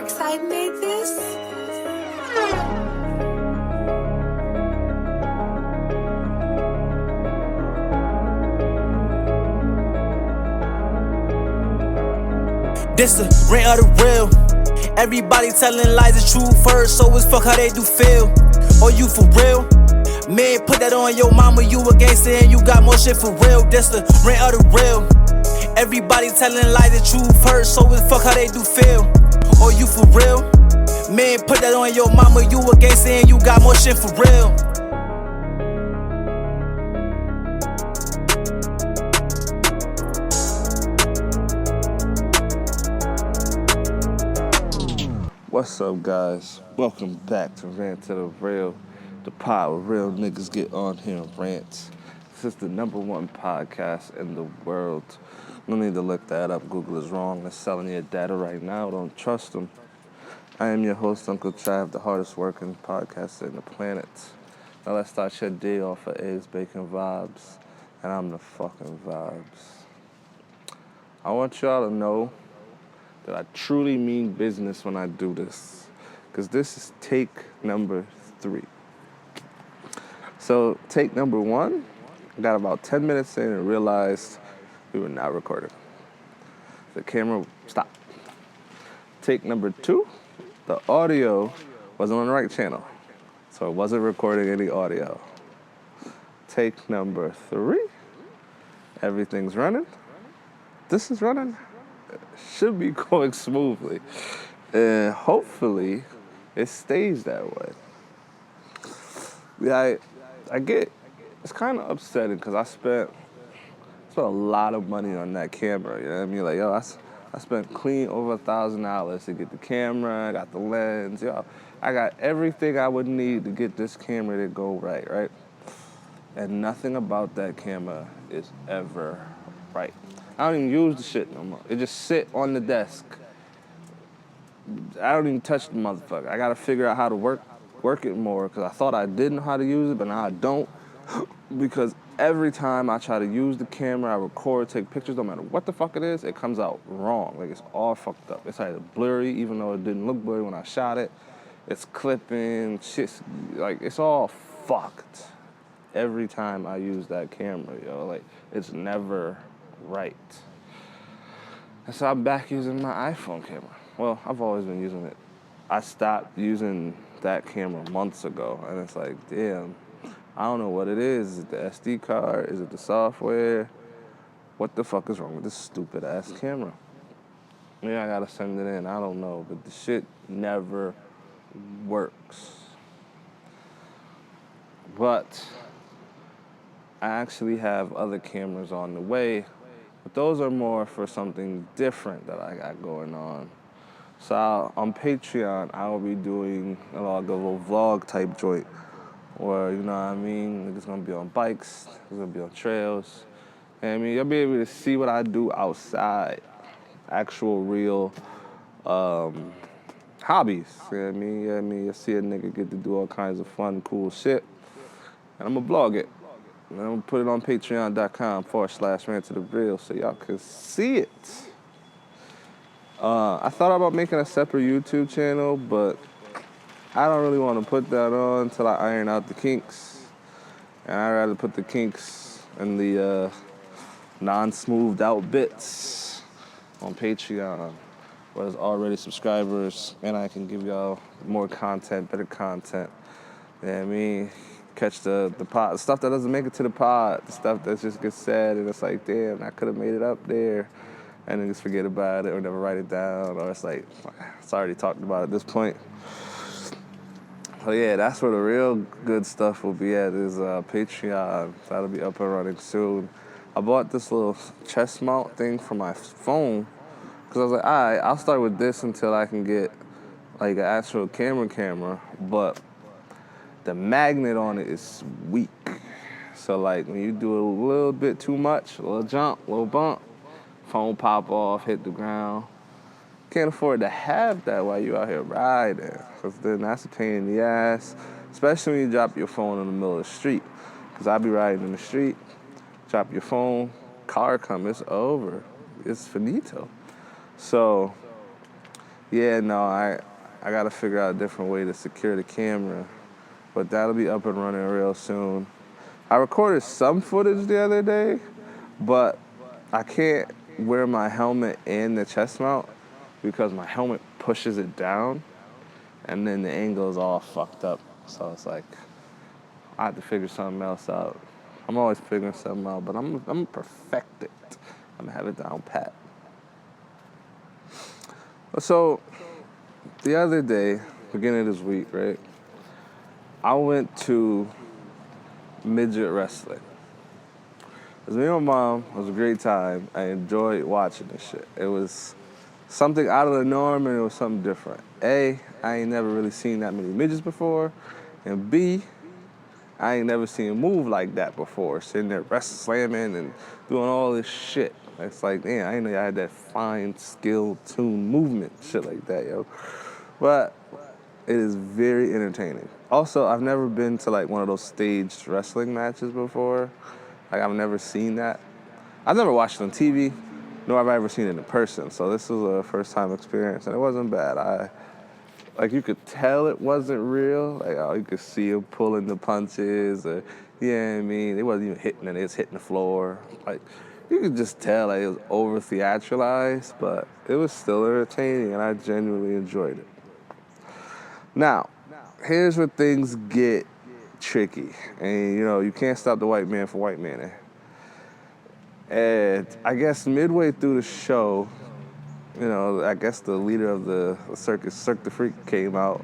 Darkside made this? This the rant of the real. Everybody telling lies is true first, so it's fuck how they do feel. Or you for real? Man, put that on your mama, you a gangster and you got more shit for real. This the rant of the real. Everybody telling lies is true first, so it's fuck how they do feel. Or you for real? Man, put that on your mama, you a gangster and you got more shit for real. What's up, guys? Welcome back to Rant to the Real, the pod where real niggas get on here and rant. This is the #1 podcast in the world. No need to look that up. Google is wrong. They're selling your data right now. Don't trust them. I am your host, Uncle Trav, the hardest working podcaster in the planet. Now let's start your day off of eggs, bacon vibes, and I'm the fucking vibes. I want y'all to know that I truly mean business when I do this, because this is take number 3. So take number 1, I got about 10 minutes in and realized we were not recording. The camera stopped. Take number 2, the audio wasn't on the right channel, so it wasn't recording any audio. Take number 3, everything's running. This is running. Should be going smoothly, and hopefully it stays that way. Yeah, I get, it's kind of upsetting because I spent a lot of money on that camera. You know what I mean? Like, yo, I spent clean over $1,000 to get the camera. I got the lens. Yo, I got everything I would need to get this camera to go right? And nothing about that camera is ever right. I don't even use the shit no more. It just sit on the desk. I don't even touch the motherfucker. I gotta figure out how to work it more, because I thought I did know how to use it, but now I don't. Because every time I try to use the camera, I record, take pictures, no matter what the fuck it is, it comes out wrong. Like, it's all fucked up. It's either blurry, even though it didn't look blurry when I shot it. It's clipping, shit's, like, it's all fucked every time I use that camera, yo. Like, it's never right. And so I'm back using my iPhone camera. Well, I've always been using it. I stopped using that camera months ago, and it's like, damn, I don't know what it is. Is it the SD card? Is it the software? What the fuck is wrong with this stupid ass camera? Yeah, I gotta send it in. I don't know, but the shit never works. But I actually have other cameras on the way, but those are more for something different that I got going on. So on Patreon, I'll be doing a little vlog type joint where, you know what I mean, it's gonna be on bikes, it's gonna be on trails. And I mean, you'll be able to see what I do outside, actual real hobbies. You know what I mean? You'll see a nigga get to do all kinds of fun, cool shit, and I'm gonna vlog it. And I'm gonna put it on patreon.com/rant to the real so y'all can see it. I thought about making a separate YouTube channel, but I don't really want to put that on until I iron out the kinks. And I'd rather put the kinks and the non-smoothed out bits on Patreon, where there's already subscribers, and I can give y'all more content, better content. You know what I mean? Catch the pod, the stuff that doesn't make it to the pod, the stuff that just gets said, and it's like, damn, I could have made it up there, and then just forget about it or never write it down, or it's like, it's already talked about at this point. So yeah, that's where the real good stuff will be at, is Patreon. That'll be up and running soon. I bought this little chest mount thing for my phone, because I was like, all right, I'll start with this until I can get like an actual camera, but the magnet on it is weak. So like when you do a little bit too much, a little jump, a little bump, phone pop off, hit the ground. Can't afford to have that while you out here riding, because then that's a pain in the ass, especially when you drop your phone in the middle of the street. Because I be riding in the street, drop your phone, car come, it's over. It's finito. So Yeah, no, I gotta figure out a different way to secure the camera, but that'll be up and running real soon. I recorded some footage the other day, but I can't wear my helmet and the chest mount because my helmet pushes it down, and then the angle is all fucked up. So it's like I have to figure something else out. I'm always figuring something out, but I'm gonna perfect it. I'm gonna have it down pat. So the other day, beginning of this week, right? I went to midget wrestling. It was me and my mom. It was a great time. I enjoyed watching this shit. It was something out of the norm and it was something different. A, I ain't never really seen that many midgets before. And B, I ain't never seen a move like that before. Sitting there slamming and doing all this shit. It's like, damn, I didn't know y'all had that fine, skill, tuned movement, shit like that, yo. But it is very entertaining. Also, I've never been to like one of those staged wrestling matches before. Like I've never seen that. I've never watched it on TV, nor have I ever seen it in person. So this was a first time experience and it wasn't bad. Like you could tell it wasn't real. Like you could see him pulling the punches or, you know what I mean? It wasn't even hitting it, it was hitting the floor. Like you could just tell like it was over theatricalized, but it was still entertaining and I genuinely enjoyed it. Now, here's where things get tricky. And you know, you can't stop the white man for white man. And I guess midway through the show, you know, I guess the leader of the circus, Cirque du Freak, came out.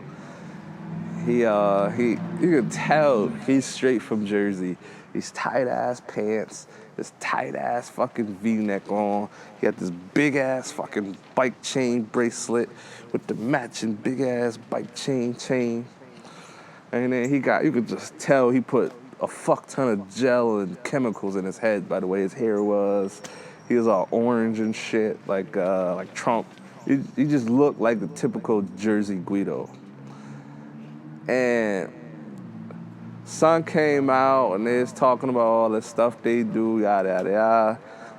You could tell he's straight from Jersey. These tight ass pants, this tight ass fucking V-neck on. He had this big ass fucking bike chain bracelet with the matching big ass bike chain. And then you could just tell he put a fuck ton of gel and chemicals in his head by the way his hair was. He was all orange and shit, like Trump. He just looked like the typical Jersey Guido. And Son came out and they was talking about all the stuff they do, yada, yada, yada.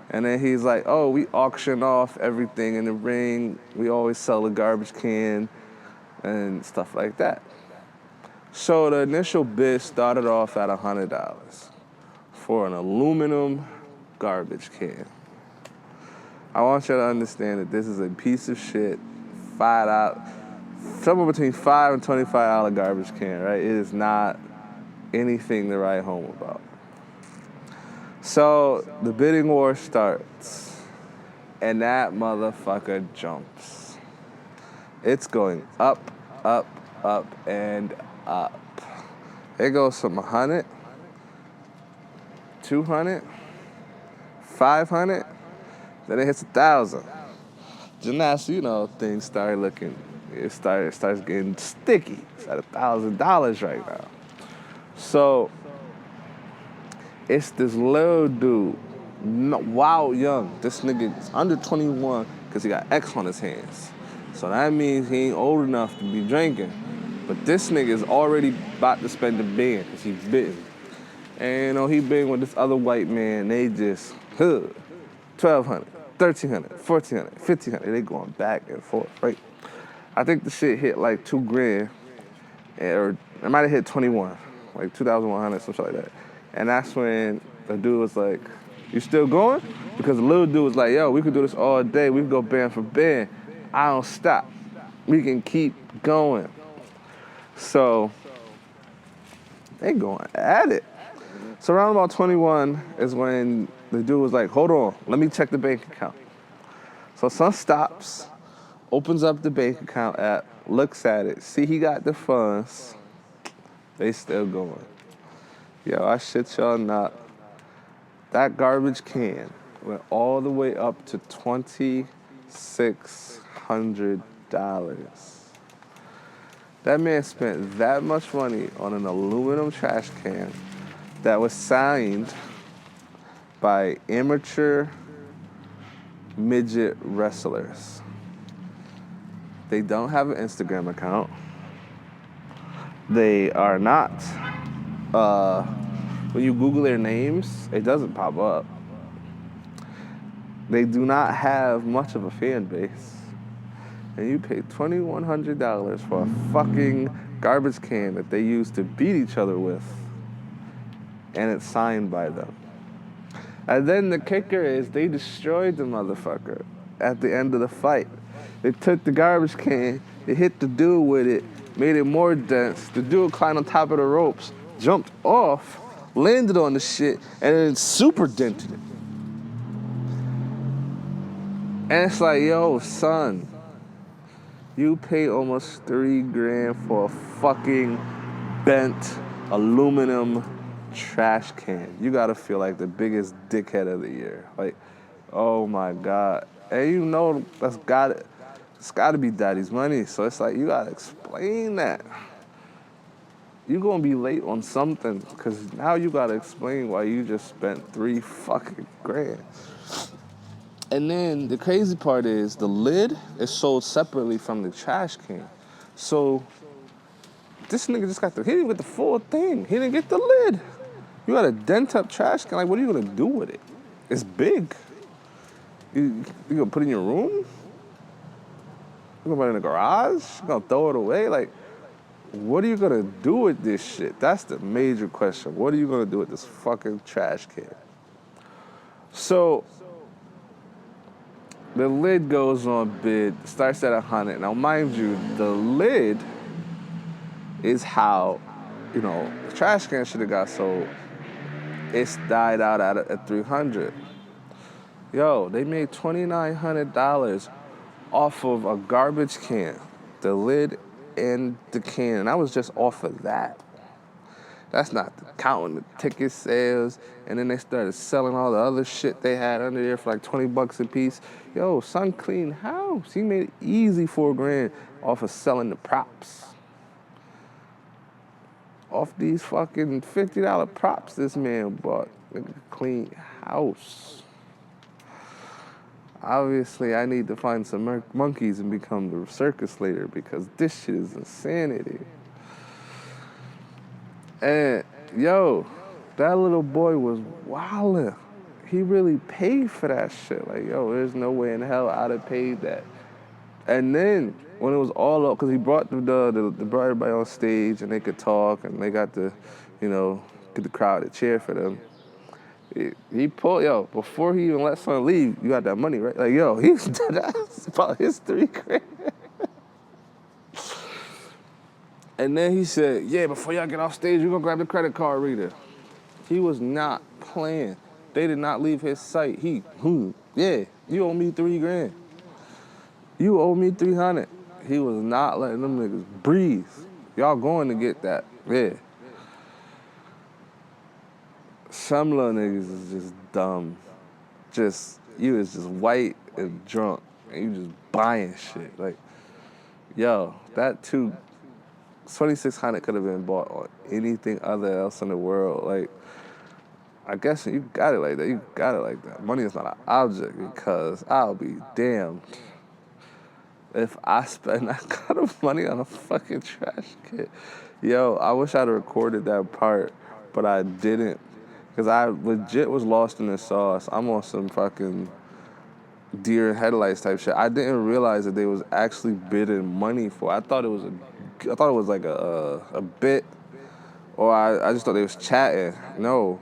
And then he's like, oh, we auction off everything in the ring. We always sell a garbage can and stuff like that. So the initial bid started off at $100 for an aluminum garbage can. I want you to understand that this is a piece of shit, somewhere between $5 and $25 garbage can, right? It is not anything to write home about. So the bidding war starts, and that motherfucker jumps. It's going up, up, up, and up. It goes from 100, 200, 500, then it hits 1,000. Then that's, you know, things started looking, it starts getting sticky. It's at $1,000 right now. So it's this little dude, wild young. This nigga is under 21 because he got X on his hands. So that means he ain't old enough to be drinking. But this nigga is already about to spend the band because he's bitten. And you know, he been with this other white man, they just, $1,200, $1,300, $1,400, $1,500. They going back and forth, right? I think the shit hit like $2,000, or it might have hit 21, like 2,100, some shit like that. And that's when the dude was like, you still going? Because the little dude was like, yo, we could do this all day. We could go band for band. I don't stop. We can keep going. So they going at it. So around about 21 is when the dude was like, hold on, let me check the bank account. So Son stops, opens up the bank account app, looks at it, see he got the funds. They still going. Yo, I shit y'all not. That garbage can went all the way up to $2,600. That man spent that much money on an aluminum trash can that was signed by amateur midget wrestlers. They don't have an Instagram account. They are not, when you Google their names, it doesn't pop up. They do not have much of a fan base. and you pay $2,100 for a fucking garbage can that they used to beat each other with, and it's signed by them. And then the kicker is they destroyed the motherfucker at the end of the fight. They took the garbage can, they hit the dude with it, made it more dense. The dude climbed on top of the ropes, jumped off, landed on the shit, and then super dented it. And it's like, yo, son, you paid almost $3,000 for a fucking bent aluminum trash can. You gotta feel like the biggest dickhead of the year. Like, oh my God. And you know it's gotta be daddy's money. So it's like, you gotta explain that. You gonna be late on something, because now you gotta explain why you just spent $3 fucking grand. And then the crazy part is the lid is sold separately from the trash can. So this nigga just got he didn't get the full thing. He didn't get the lid. You got a dent up trash can. Like, what are you gonna do with it? It's big. You gonna put it in your room? You gonna put it in the garage? You gonna throw it away? Like, what are you gonna do with this shit? That's the major question. What are you gonna do with this fucking trash can? So the lid goes on bid, starts at 100. Now, mind you, the lid is how, the trash can should have got sold. It's died out at 300. Yo, they made $2,900 off of a garbage can, the lid and the can, and I was just off of that. That's not counting the ticket sales, and then they started selling all the other shit they had under there for like $20 a piece. Yo, son cleaned house. He made it easy $4,000 off of selling the props. Off these fucking $50 props this man bought. Nigga clean house. Obviously, I need to find some monkeys and become the circus leader, because this shit is insanity. And, yo, that little boy was wildin'. He really paid for that shit. Like, yo, there's no way in hell I'd have paid that. And then, when it was all up, because he brought brought everybody on stage, and they could talk, and they got to, get the crowd to cheer for them. He pulled, before he even let son leave, you got that money, right? Like, yo, that's about his $3,000. And then he said, yeah, before y'all get off stage, you're gonna grab the credit card reader. He was not playing. They did not leave his sight. You owe me $3,000. You owe me 300. He was not letting them niggas breathe. Y'all going to get that, yeah. Some little niggas is just dumb. You was just white and drunk, and you just buying shit. Like, yo, that $2,600 could have been bought on anything other else in the world. Like, I guess you got it like that. You got it like that. Money is not an object, because I'll be damned if I spend that kind of money on a fucking trash can. Yo, I wish I'd have recorded that part, but I didn't. Because I legit was lost in the sauce. I'm on some fucking deer in headlights type shit. I didn't realize that they was actually bidding money for it. I thought it was like a bit, or I just thought they was chatting. No,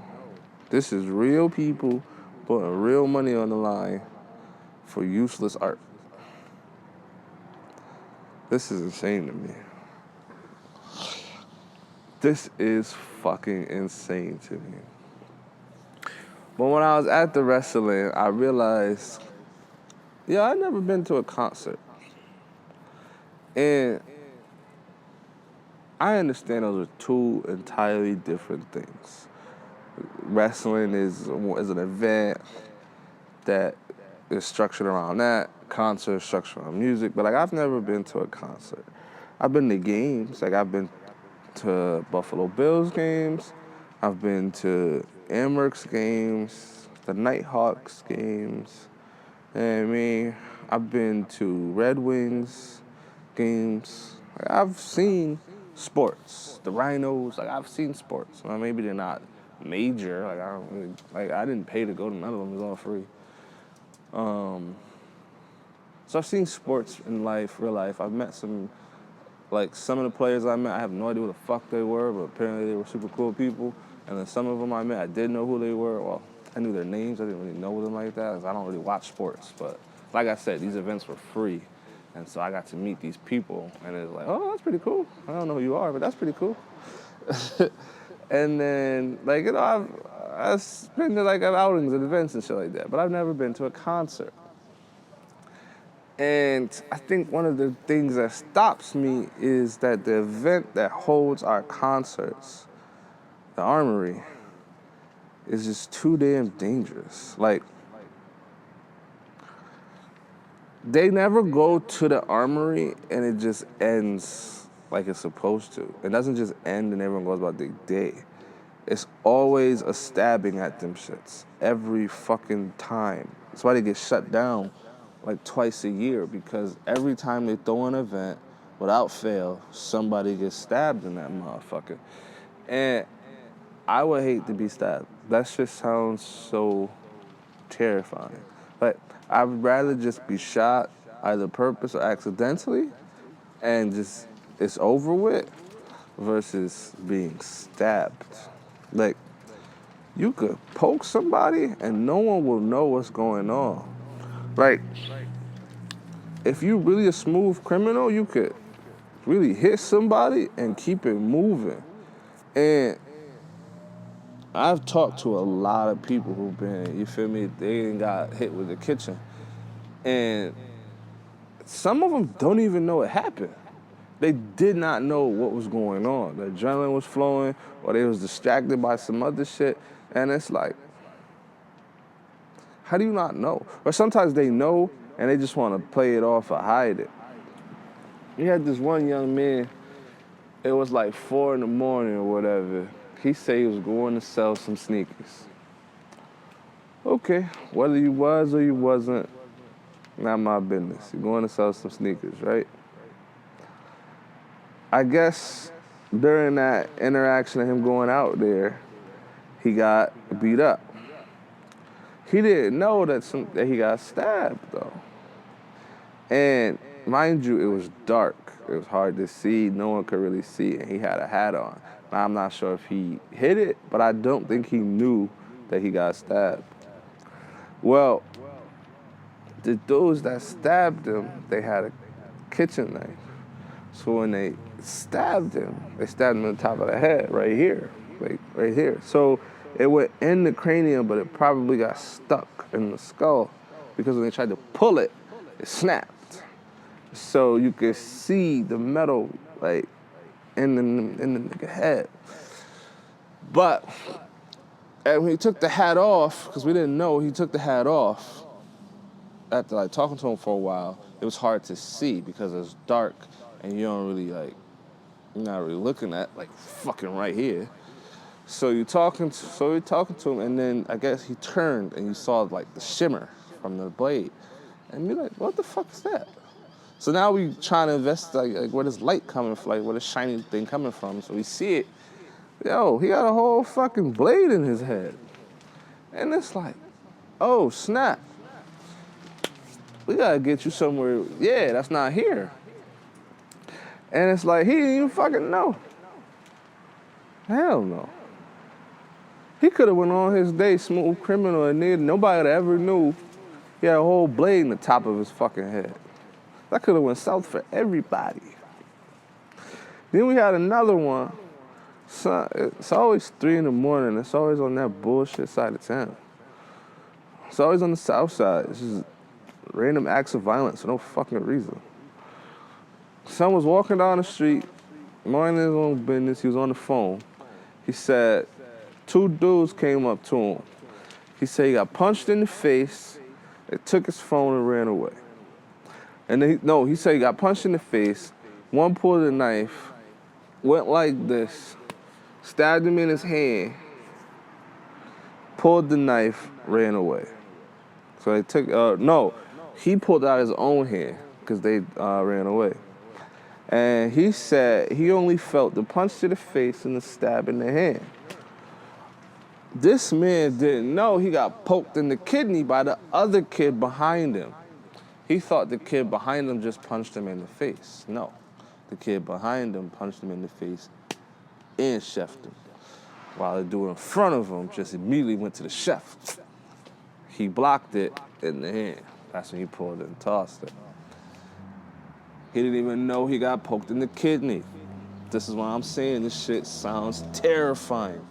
this is real people putting real money on the line for useless art. This is insane to me. This is fucking insane to me. But when I was at the wrestling, I realized, I'd never been to a concert. And I understand those are two entirely different things. Wrestling is an event that is structured around that. Concert is structured around music. But, I've never been to a concert. I've been to games. I've been to Buffalo Bills games. I've been to Amherst games, the Nighthawks games. And I've been to Red Wings games. I've seen sports. The Rhinos, I've seen sports. Maybe they're not major. I didn't pay to go to none of them. It was all free. So I've seen sports in life, real life. I've met some of the players I met, I have no idea who the fuck they were, but apparently they were super cool people. And then some of them I met, I did know who they were. Well, I knew their names. I didn't really know them like that, because I don't really watch sports. But like I said, these events were free. And so I got to meet these people, and it was like, oh, that's pretty cool. I don't know who you are, but that's pretty cool. And then, like, you know, I've been to, like, outings and events and shit like that, but I've never been to a concert. And I think one of the things that stops me is that the event that holds our concerts, the Armory, is just too damn dangerous. Like, they never go to the Armory and it just ends like it's supposed to. It doesn't just end and everyone goes about their day. It's always a stabbing at them shits every fucking time. That's why they get shut down like twice a year, because every time they throw an event, without fail, somebody gets stabbed in that motherfucker. And I would hate to be stabbed. That shit sounds so terrifying. Like, I would rather just be shot, either purpose or accidentally, and just it's over with, versus being stabbed. Like, you could poke somebody and no one will know what's going on. Like, if you really a smooth criminal, you could really hit somebody and keep it moving. And I've talked to a lot of people who've been, you feel me, they got hit with the kitchen. And some of them don't even know it happened. They did not know what was going on. The adrenaline was flowing, or they was distracted by some other shit. And it's like, how do you not know? Or sometimes they know and they just want to play it off or hide it. We had this one young man, it was like 4 a.m. or whatever. He said he was going to sell some sneakers. Okay, whether you was or you wasn't, not my business. You're going to sell some sneakers, right? I guess during that interaction of him going out there, he got beat up. He didn't know that he got stabbed, though. And mind you, it was dark. It was hard to see. No one could really see, and he had a hat on. Now, I'm not sure if he hit it, but I don't think he knew that he got stabbed. Well, the dudes that stabbed him, they had a kitchen knife. So when they stabbed him in the top of the head, right here, like right here. So it went in the cranium, but it probably got stuck in the skull, because when they tried to pull it, it snapped. So you could see the metal, like, in the nigga head. But and when he took the hat off, because we didn't know, he took the hat off. After like talking to him for a while, it was hard to see because it's dark and you don't really like, you're not really looking at like fucking right here. So you're talking to him, and then I guess he turned and you saw like the shimmer from the blade. And you're like, what the fuck is that? So now we trying to investigate like where this light coming from, like where this shiny thing coming from. So we see it. Yo, he got a whole fucking blade in his head. And it's like, oh, snap. We gotta get you somewhere. Yeah, that's not here. And it's like, he didn't even fucking know. Hell no. He could have went on his day smooth criminal, and nobody ever knew he had a whole blade in the top of his fucking head. That could have went south for everybody. Then we had another one. So it's always 3 a.m. It's always on that bullshit side of town. It's always on the south side. It's just random acts of violence for no fucking reason. Son was walking down the street, minding his own business. He was on the phone. He said 2 dudes came up to him. He said he got punched in the face. They took his phone and ran away. And then he said he got punched in the face. One pulled a knife, went like this, stabbed him in his hand, pulled the knife, ran away. So they took, he pulled out his own hand because they ran away. And he said he only felt the punch to the face and the stab in the hand. This man didn't know he got poked in the kidney by the other kid behind him. He thought the kid behind him just punched him in the face. No, the kid behind him punched him in the face and chefed him. While the dude in front of him just immediately went to the chef. He blocked it in the hand. That's when he pulled it and tossed it. He didn't even know he got poked in the kidney. This is why I'm saying this shit sounds terrifying.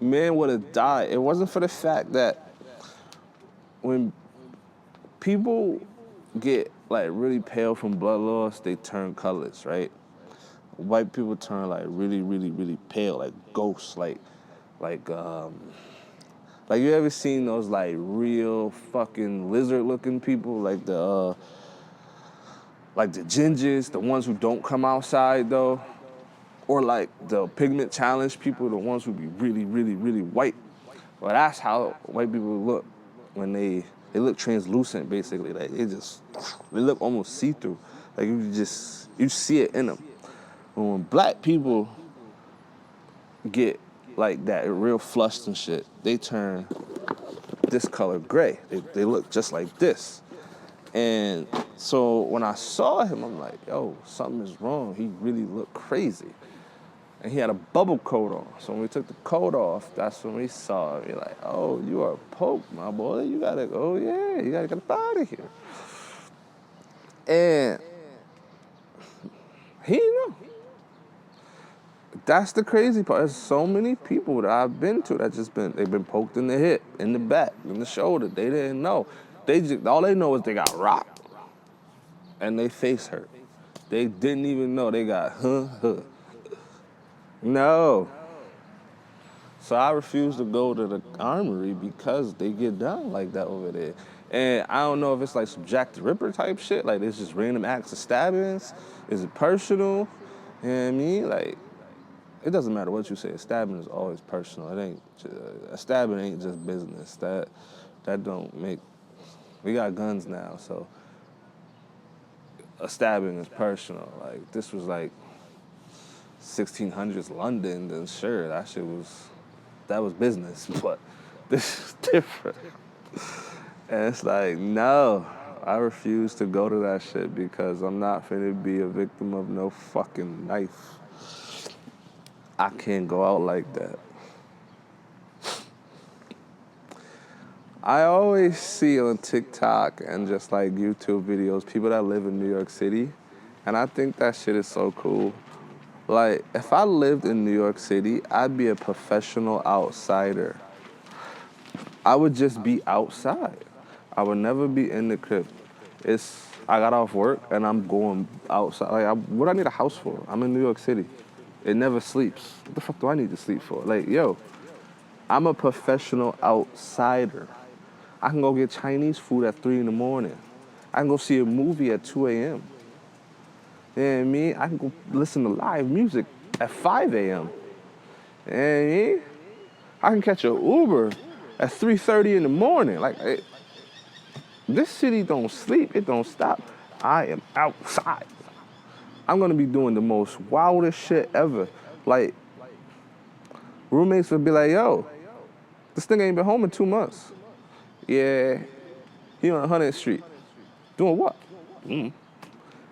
Man would have died. It wasn't for the fact that when people get like really pale from blood loss, they turn colors, right? White people turn like really, really, really pale, like ghosts, like you ever seen those like real fucking lizard-looking people, like the gingers, the ones who don't come outside though, or like the pigment challenge people, the ones who be really, really, really white. Well, that's how white people look when they look translucent, basically. Like they look almost see-through. Like you see it in them. But when black people get like that, real flushed and shit, they turn this color gray. They look just like this. And so when I saw him, I'm like, yo, something is wrong. He really looked crazy. And he had a bubble coat on. So when we took the coat off, that's when we saw him. We're like, oh, you are Pope, my boy. You gotta get up out of here. And he didn't know. That's the crazy part. There's so many people that I've been to that they've been poked in the hip, in the back, in the shoulder. They didn't know. All they know is they got rocked and they face hurt. They didn't even know they got No. So I refuse to go to the armory because they get down like that over there. And I don't know if it's like some Jack the Ripper type shit, like it's just random acts of stabbings. Is it personal? You know what I mean? Like, it doesn't matter what you say. A stabbing is always personal. A stabbing ain't just business. That don't make. We got guns now, so a stabbing is personal. Like this was like 1600s London, then sure, that was business. But this is different. And it's like, no, I refuse to go to that shit because I'm not finna be a victim of no fucking knife. I can't go out like that. I always see on TikTok and just like YouTube videos, people that live in New York City, and I think that shit is so cool. Like, if I lived in New York City, I'd be a professional outsider. I would just be outside. I would never be in the crib. I got off work and I'm going outside. Like, what do I need a house for? I'm in New York City. It never sleeps. What the fuck do I need to sleep for? Like, yo, I'm a professional outsider. I can go get Chinese food at 3 a.m. I can go see a movie at 2 a.m. You know what I mean? I can go listen to live music at 5 a.m. You know what I mean? I can catch an Uber at 3:30 in the morning. Like, this city don't sleep. It don't stop. I am outside. I'm gonna be doing the most wildest shit ever. Like, roommates would be like, yo, this thing ain't been home in 2 months. Yeah, he on 100th Street. Doing what?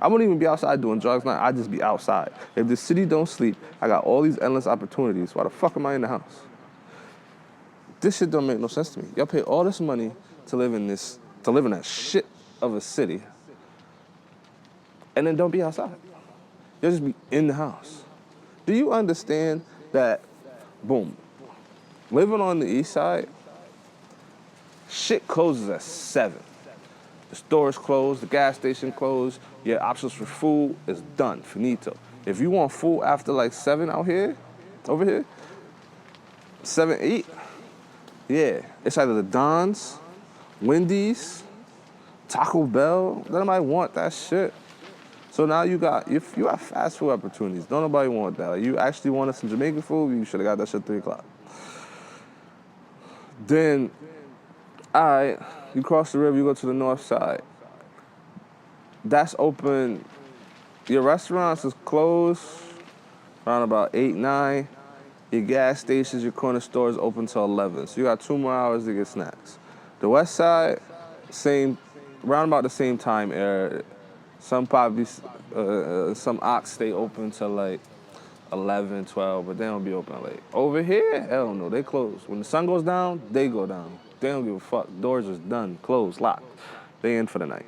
I wouldn't even be outside doing drugs now. I'd just be outside. If the city don't sleep, I got all these endless opportunities. Why the fuck am I in the house? This shit don't make no sense to me. Y'all pay all this money to live in that shit of a city, and then don't be outside. You'll just be in the house. Do you understand that, boom, living on the east side, shit closes at 7. The store's closed, the gas station closed, your options for food is done, finito. If you want food after like 7 over here, 7, 8, yeah, it's either the Don's, Wendy's, Taco Bell. Nobody want that shit. So now you got fast food opportunities. Don't nobody want that. Like, you actually wanted some Jamaican food, you should have got that shit at 3 o'clock. Then, all right, you cross the river, you go to the north side. That's open. Your restaurants is closed around about 8, 9. Your gas stations, your corner stores open till 11. So you got 2 more hours to get snacks. The west side, same around about the same time era. Some probably, some ox stay open till like 11, 12, but they don't be open late. Over here, hell no, they close. When the sun goes down, they go down. They don't give a fuck. Doors is done, closed, locked. They in for the night.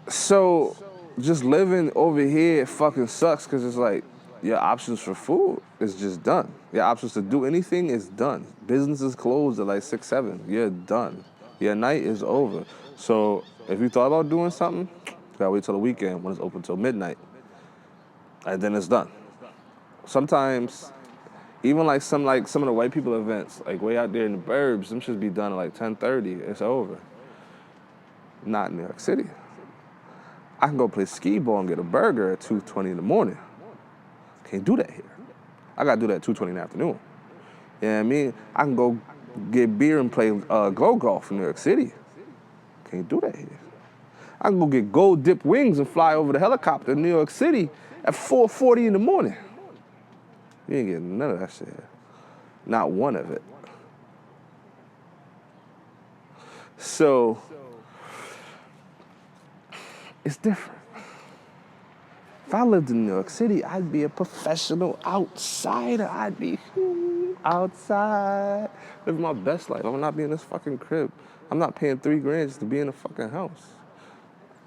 So just living over here fucking sucks because it's like your options for food is just done. Your options to do anything is done. Business is closed at like 6, 7. You're done. Your night is over. So if you thought about doing something, you gotta wait till the weekend when it's open till midnight. And then it's done. Sometimes, even like some of the white people events, like way out there in the burbs, them should be done at like 10:30. It's over. Not in New York City. I can go play skee ball and get a burger at 2:20 in the morning. Can't do that here. I gotta do that at 2:20 in the afternoon. You know what I mean? I can go get beer and play go golf in New York City. Can't do that here. I can go get gold dipped wings and fly over the helicopter in New York City at 4:40 in the morning. You ain't getting none of that shit here. Not one of it. So, it's different. If I lived in New York City, I'd be a professional outsider. I'd be outside, living my best life. I'm not being in this fucking crib. I'm not paying $3,000 just to be in a fucking house.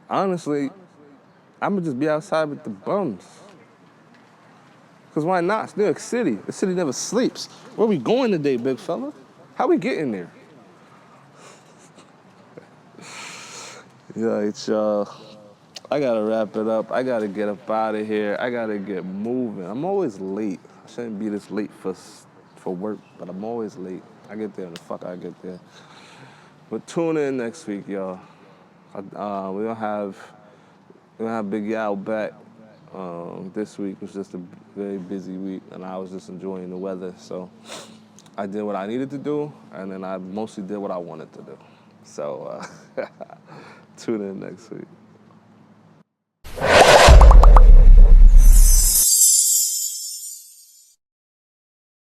Honestly, I'm gonna just be outside with the bums. Cause why not? It's New York City. The city never sleeps. Where we going today, big fella? How we getting there? Yeah, y'all. I gotta wrap it up. I gotta get up out of here. I gotta get moving. I'm always late. I shouldn't be this late for work, but I'm always late. I get there, the fuck I get there. But tune in next week, y'all. We don't have Big Yao back. This week was just a very busy week, and I was just enjoying the weather. So I did what I needed to do, and then I mostly did what I wanted to do. So tune in next week.